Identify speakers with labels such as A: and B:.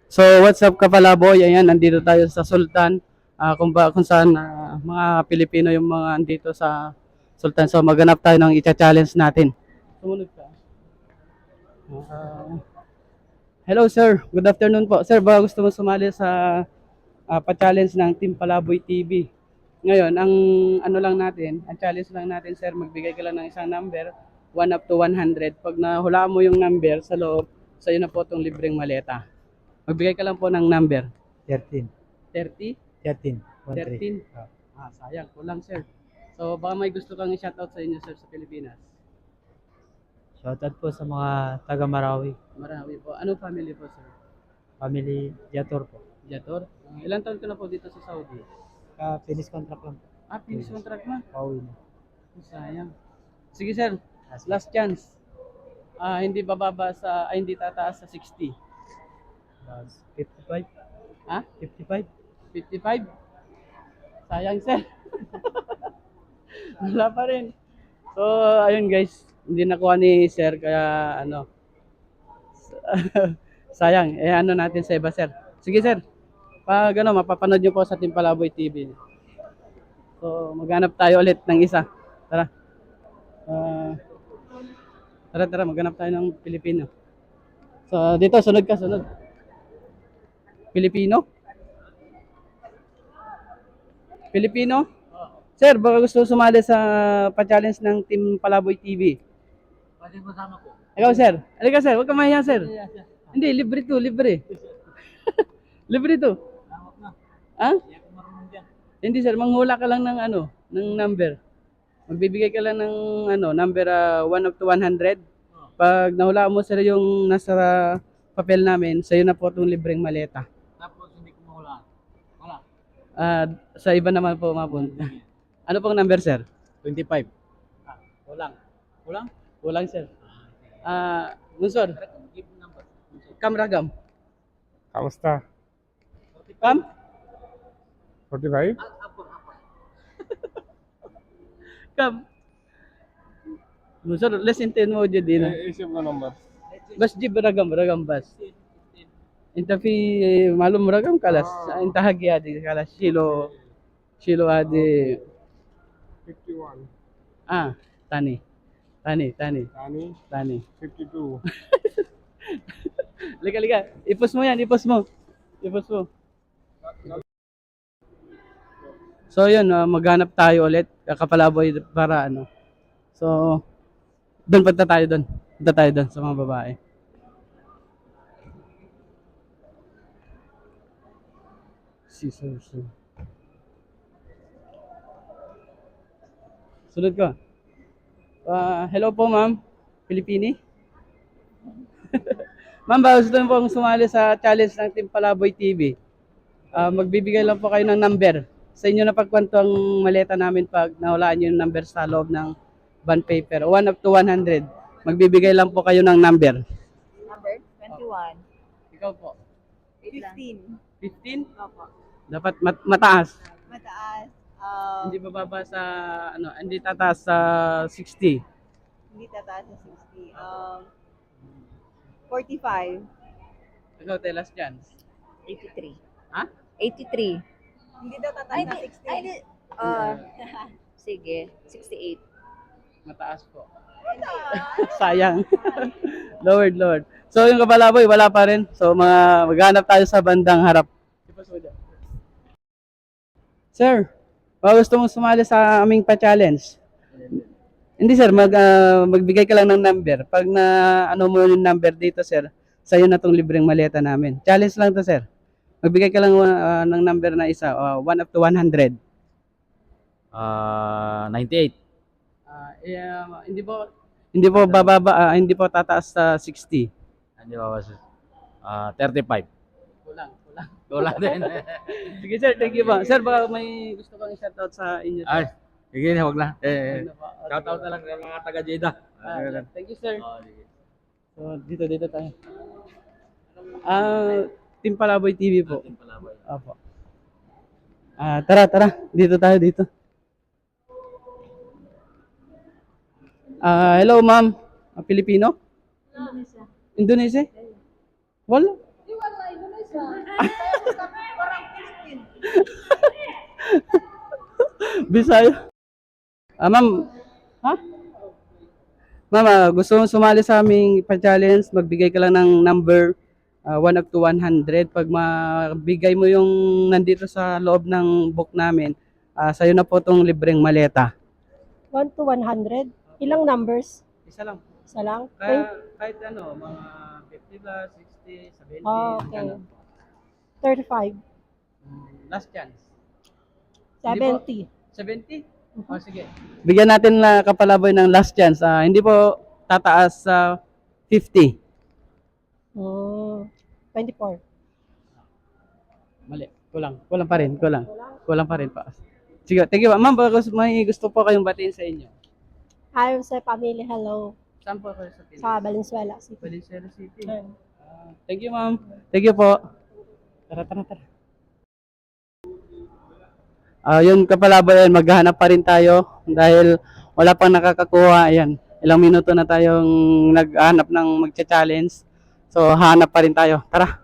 A: So what's up Kapalaboy? Ayan, nandito tayo sa Sultan. Kung saan mga Pilipino yung mga andito sa Sultan. So maghanap tayo ng i-challenge natin. Sumunod ka. Ah, hello sir, good afternoon po. Sir, ba gusto mo sumali sa pa-challenge ng Team Palaboy TV? Ngayon, ang ano lang natin, ang challenge lang natin sir, magbigay ka lang ng isang number, 1 up to 100. Pag nahulaan mo yung number sa loob, sa'yo na po itong libreng maleta. Magbigay ka lang po ng number.
B: 13.
A: 30?
B: 13. 13.
A: 13? Sayang. Kulang, sir. So, baka may gusto kang i-shoutout sa inyo, sir, sa Pilipinas.
B: Shoutout po sa mga taga Marawi.
A: Marami po. Anong family po, sir?
B: Family Jator po.
A: Jator? Ilang taon ka na po dito sa Saudi?
B: Finish contract lang po.
A: Finish contract na.
B: Pauwi na.
A: Sayang. Sige, sir. Last chance. Hindi tataas sa 60.
B: 55.
A: Ha?
B: 55.
A: 55? Sayang, sir. Wala pa rin. So, ayun guys. Hindi nakuha ni sir, kaya ano. Sayang. Ano natin sa iba, sir. Sige, sir. Pag mapapanood nyo po sa Team Palaboy TV. So, maghanap tayo ulit ng isa. Tara. Ah, tara, maghanap tayo ng Pilipino. So, dito, sunod ka, sunod. Pilipino? Pilipino? Sir, baka gusto sumali sa pa-challenge ng Team Palaboy TV.
B: Pwede mo sama ko.
A: Ikaw, sir. Halika, sir. Huwag ka mahiya, sir. Hindi, libre to, libre. Libre to.
B: Tawag na.
A: Ha?
B: Hindi ako marunong dyan.
A: Hindi, sir. Manghula ka lang ng ng number. Magbibigay ka lang ng number 1 up to 100. Pag nahula mo, sir, yung nasa papel namin, sa'yo na po itong libreng maleta.
B: Tapos hindi ko mawala. Wala.
A: Sa iba naman po mapunta. Ano pong number, sir?
B: 25.
A: Kulang. Kulang? Kulang, sir. Bunsod.
B: Give number.
A: Kamragam.
C: Kamusta?
A: Kam?
C: 45?
A: Kam. Bunsod, less than 10 mo dyan din.
C: Isip ko number.
A: Bas jib ragam bas. Inta fi malum ragam kalas. Inta hagi adi kalas shilo adi
C: 51.
A: Tani.
C: Tani,
A: Tani.
C: 52.
A: Liga. Ipos mo yan, ipos mo. So yun, maghanap tayo ulit, Kapalaboy, para So, doon punta tayo doon. Punta tayo doon sa mga babae. So. Sunod ko. Hello po, ma'am. Pilipini? Ma'am, ba gusto niyo pong sumali sa challenge ng Team Palaboy TV? Magbibigay lang po kayo ng number. Sa inyo na pagkwento ang maleta namin pag nahulaan nyo yung number sa loob ng bond paper. 1 up to 100. Magbibigay lang po kayo ng number.
D: Number 21.
A: Ikaw po.
D: 15.
A: 15?
D: Opo.
A: Dapat mataas.
D: Mataas.
A: Hindi bababa sa, hindi tataas sa 60.
D: Hindi tataas sa 60. 45.
A: Ikaw, tell us chance.
D: 83.
A: Ha?
D: 83. Hindi daw tataas na 60. Ay, di. Sige. 68.
A: Mataas po. Sayang. Lowered. So yung Kapalaboy, wala pa rin. So maghanap tayo sa bandang harap. Sir, baka gusto mong sumali sa aming pa-challenge? Hindi sir, magbigay ka lang ng number. Pag mo yung number dito sir, sa'yo na tong libreng maleta namin. Challenge lang to sir. Magbigay ka lang ng number na isa, 1 up to 100.
B: 98.
A: Hindi po tataas sa 60.
B: Hindi ba 35.
A: Kulang din. Sige sir, thank you po. Sir, baka may gusto kang i-shoutout sa inyo.
B: Ay, sige, wag na.
A: Shout
B: Shoutout na lang sa mga taga Jeddah.
A: Thank you sir.
B: Sige.
A: So, dito tayo. Team Palaboy TV po.
B: Ating palaboy.
A: Opo. Tara. Dito tayo, dito. Hello, ma'am. Pilipino? Indonesia. Wala. Bisaya. Ma'am, ha? Ma'am, gusto mong sumali sa aming pa-challenge, magbigay ka lang ng number 1 up to 100. Pag mabigay mo yung nandito sa loob ng book namin, sa'yo na po itong libreng maleta.
E: 1 to 100? Ilang numbers?
A: Isa lang.
E: Isa lang?
A: Kahit ano, mga 50 plus, 60, 70,
E: Oh, okay.
A: ganun.
E: 35.
A: Last chance. Hindi
E: 70.
A: 70? O sige. Bigyan natin na Kapalaboy ng last chance. Hindi po tataas sa 50.
E: 24.
A: Mali. Kulang pa rin. Kulang pa rin pa. Sige, thank you. Ma'am, may gusto po kayong batiin sa inyo.
E: Hi, sa family. Hello.
A: Saan po kayo sa Pilipinas?
E: Sa Valenzuela City.
A: Valenzuela City.
E: Ayun.
A: Thank you, ma'am. Thank you po. Tara. Yun Kapalaboy, maghahanap pa rin tayo dahil wala pang nakakakuha. Ayan, ilang minuto na tayong naghahanap ng magcha-challenge. So, hanap pa rin tayo. Tara.